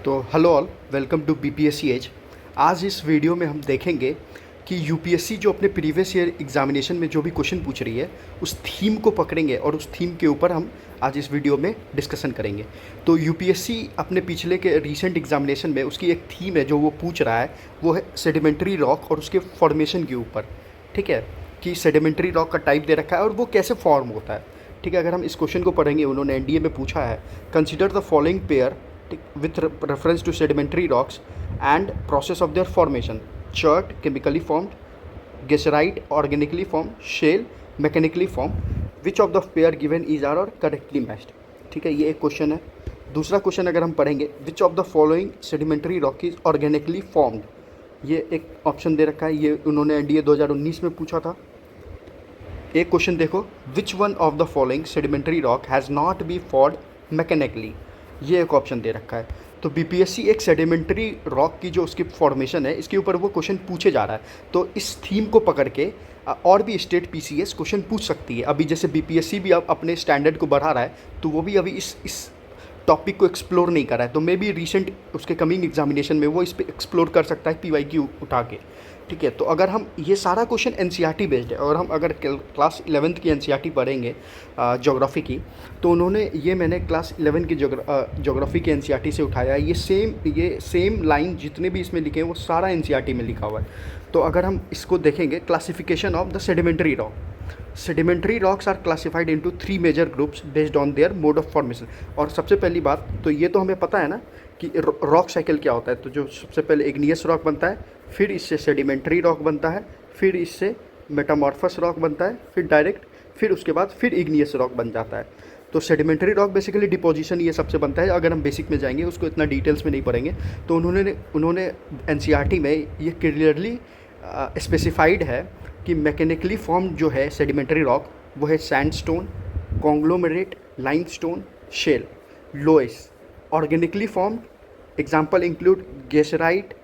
तो hello all, welcome to BPSC edge. आज इस वीडियो में हम देखेंगे कि यूपीएससी जो अपने प्रीवियस ईयर एग्जामिनेशन में जो भी क्वेश्चन पूछ रही है उस थीम को पकड़ेंगे और उस थीम के ऊपर हम आज इस वीडियो में डिस्कशन करेंगे। तो यूपीएससी अपने पिछले के रीसेंट एग्जामिनेशन में उसकी एक थीम है जो वो पूछ रहा है, वो है सेडिमेंट्री रॉक और उसके फॉर्मेशन के ऊपर। ठीक है, कि सेडिमेंट्री रॉक का टाइप दे रखा है और वो कैसे फॉर्म होता है। ठीक है, अगर हम इस क्वेश्चन को पढ़ेंगे, उन्होंने एनडीए में पूछा है, consider the following pair with reference to sedimentary rocks and process of their formation: chert chemically formed, geyserite organically formed, shale mechanically formed. Which of the pair given is are correctly matched? ठीक है, ये एक question है। दूसरा question अगर हम पढ़ेंगे, which of the following sedimentary rock is organically formed, ये एक ऑप्शन दे रखा है, ये उन्होंने एनडीए 2019 में पूछा था। एक क्वेश्चन देखो, which one of the following sedimentary rock has not be formed mechanically, ये एक ऑप्शन दे रखा है। तो बीपीएससी एक सेडिमेंट्री रॉक की जो उसकी फॉर्मेशन है इसके ऊपर वो क्वेश्चन पूछे जा रहा है। तो इस थीम को पकड़ के और भी स्टेट पीसीएस क्वेश्चन पूछ सकती है। अभी जैसे बीपीएससी भी अब अपने स्टैंडर्ड को बढ़ा रहा है, तो वो भी अभी इस टॉपिक को एक्सप्लोर नहीं कर रहा है। तो मे बी रिसेंट उसके कमिंग एग्जामिनेशन में वो इस पर एक्सप्लोर कर सकता है पीवाईक्यू उठा के। ठीक है, तो अगर हम ये सारा क्वेश्चन एनसीईआरटी बेस्ड है और हम अगर क्लास 11th की एनसीईआरटी पढ़ेंगे ज्योग्राफी की, तो उन्होंने ये मैंने क्लास 11 की ज्योग्राफी की एनसीईआरटी से उठाया है। ये सेम लाइन जितने भी इसमें लिखे हैं वो सारा एनसीईआरटी में लिखा हुआ है। तो अगर हम इसको देखेंगे, classification of the sedimentary rock, sedimentary rocks are classified into 3 major groups based on their mode of formation. और सबसे पहली बात तो ये तो हमें पता है ना कि रॉक साइकिल क्या होता है। तो जो सबसे पहले इग्नियस रॉक बनता है, फिर इससे सेडिमेंट्री रॉक बनता है, फिर इससे मेटामॉर्फस रॉक बनता है, फिर उसके बाद फिर इग्नियस रॉक बन जाता है। तो सेडिमेंट्री रॉक बेसिकली डिपोजिशन ये सबसे बनता है। अगर हम बेसिक में जाएंगे, उसको इतना डिटेल्स में नहीं पढ़ेंगे, तो उन्होंने एनसीईआरटी में ये क्लियरली स्पेसिफाइड है कि मैकेनिकली फॉर्म जो है सेडिमेंट्री रॉक वो है sandstone, conglomerate, limestone, shale, loess. Organically formed example include geyserite,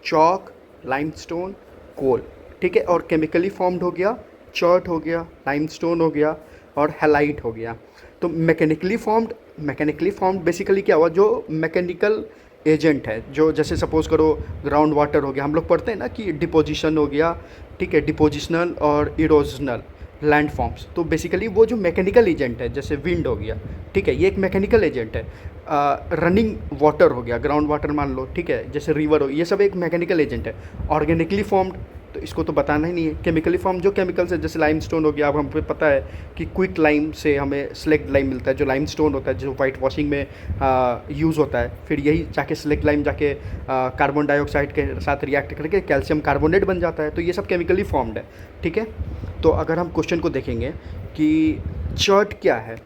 chalk, limestone, coal. ठीक है, और केमिकली फॉर्म्ड हो गया चर्ट हो गया, लाइमस्टोन हो गया और हैलाइट हो गया। तो मैकेनिकली फॉर्म्ड बेसिकली क्या हुआ, जो मैकेनिकल एजेंट है, जो जैसे सपोज करो ग्राउंड वाटर हो गया, हम लोग पढ़ते हैं ना कि डिपोजिशन हो गया। ठीक है, डिपोजिशनल और इरोजनल लैंड फॉर्म्स। तो बेसिकली वो जो मैकेनिकल एजेंट है, जैसे विंड हो गया, ठीक है, ये एक मैकेनिकल एजेंट है। रनिंग वाटर हो गया, ग्राउंड वाटर मान लो, ठीक है, जैसे रिवर हो, ये सब एक मैकेनिकल एजेंट है। ऑर्गेनिकली फॉर्म्ड तो इसको तो बताना ही नहीं है। केमिकली फॉर्म जो केमिकल्स है, जैसे लाइमस्टोन हो गया, अब हमें पता है कि क्विक लाइम से हमें स्लेक्ट लाइम मिलता है, जो लाइमस्टोन होता है जो वाइट वॉशिंग में यूज़ होता है। फिर यही जाके स्लेक्ट लाइम जाके कार्बन डाइऑक्साइड के साथ रिएक्ट करके कैल्शियम कार्बोनेट बन जाता है। तो ये सब केमिकली फॉर्म्ड है। ठीक है, तो अगर हम क्वेश्चन को देखेंगे कि चर्ट क्या है,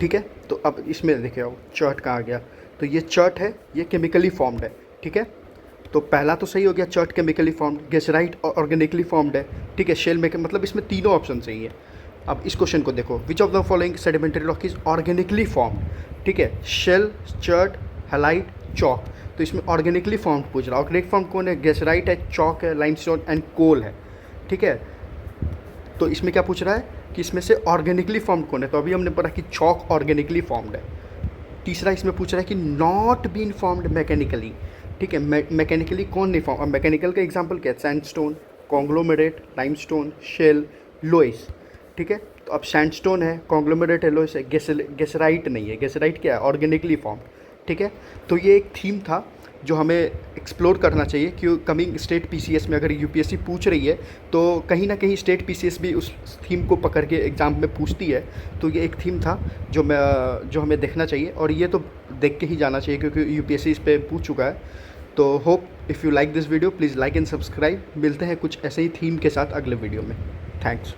ठीक है, तो अब इसमें देखिए चर्ट कहाँ आ गया, तो ये चर्ट है, ये केमिकली फॉर्म्ड है। ठीक है, तो पहला तो सही हो गया, chert chemically formed, geyserite organically formed है। ठीक है, शेल में मतलब इसमें तीनों ऑप्शन सही है। अब इस क्वेश्चन को देखो, which of the following sedimentary rock is organically formed. ठीक है, शेल, चर्ट, हैलाइट, चॉक। तो इसमें ऑर्गेनिकली फॉर्म्ड पूछ रहा है। ऑर्गेनिक फॉर्म कौन है, गेसराइट है, चॉक है, लाइमस्टोन एंड कोल है। ठीक है, तो इसमें क्या पूछ रहा है कि इसमें से ऑर्गेनिकली फॉर्म्ड कौन है। तो अभी हमने पढ़ा कि चॉक ऑर्गेनिकली फॉर्म्ड है। तीसरा इसमें पूछ रहा है कि नॉट बीन फॉर्म्ड मैकेनिकली। ठीक है, मैकेनिकली कौन नहीं फॉर्म। अब मैकेनिकल का एग्जांपल क्या है, sandstone, conglomerate, limestone, shale, loess. ठीक है, तो अब सैंडस्टोन है, कॉन्ग्लोमरेट है, लोइस है, गेसराइट नहीं है। गेसराइट क्या है, ऑर्गेनिकली फॉर्म। ठीक है, तो ये एक थीम था जो हमें एक्सप्लोर करना चाहिए कि कमिंग स्टेट पीसीएस में अगर यूपीएससी पूछ रही है तो कहीं ना कहीं स्टेट पीसीएस भी उस थीम को पकड़ के एग्ज़ाम में पूछती है। तो ये एक थीम था जो हमें देखना चाहिए, और ये तो देख के ही जाना चाहिए क्योंकि यूपीएससी इस पर पूछ चुका है। तो hope if you like this video please like and subscribe. मिलते हैं कुछ ऐसे ही थीम के साथ अगले वीडियो में। थैंक्स।